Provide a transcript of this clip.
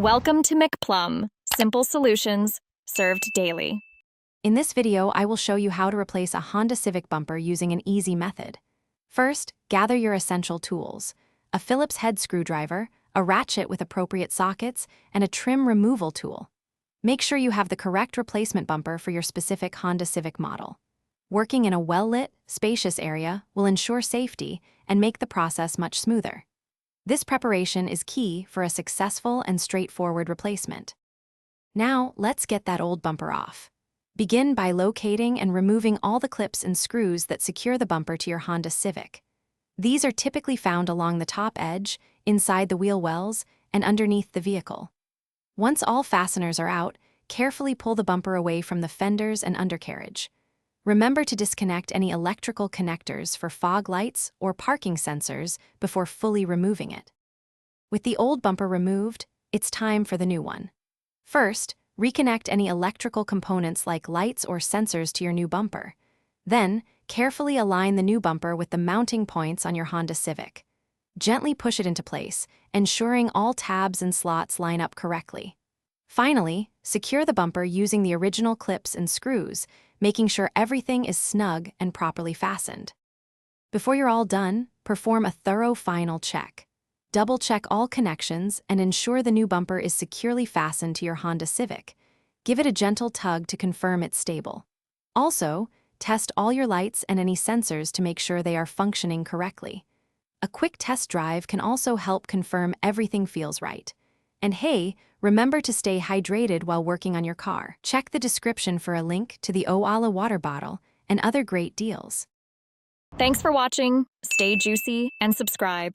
Welcome to McPlum, simple solutions served daily. In this video, I will show you how to replace a Honda Civic bumper using an easy method. First, gather your essential tools: a Phillips head screwdriver, a ratchet with appropriate sockets, and a trim removal tool. Make sure you have the correct replacement bumper for your specific Honda Civic model. Working in a well-lit, spacious area will ensure safety and make the process much smoother. This preparation is key for a successful and straightforward replacement. Now, let's get that old bumper off. Begin by locating and removing all the clips and screws that secure the bumper to your Honda Civic. These are typically found along the top edge, inside the wheel wells, and underneath the vehicle. Once all fasteners are out, carefully pull the bumper away from the fenders and undercarriage. Remember to disconnect any electrical connectors for fog lights or parking sensors before fully removing it. With the old bumper removed, it's time for the new one. First, reconnect any electrical components like lights or sensors to your new bumper. Then, carefully align the new bumper with the mounting points on your Honda Civic. Gently push it into place, ensuring all tabs and slots line up correctly. Finally, secure the bumper using the original clips and screws, making sure everything is snug and properly fastened. Before you're all done, perform a thorough final check. Double-check all connections and ensure the new bumper is securely fastened to your Honda Civic. Give it a gentle tug to confirm it's stable. Also, test all your lights and any sensors to make sure they are functioning correctly. A quick test drive can also help confirm everything feels right. And hey, remember to stay hydrated while working on your car. Check the description for a link to the Oala water bottle and other great deals. Thanks for watching, stay juicy, and subscribe.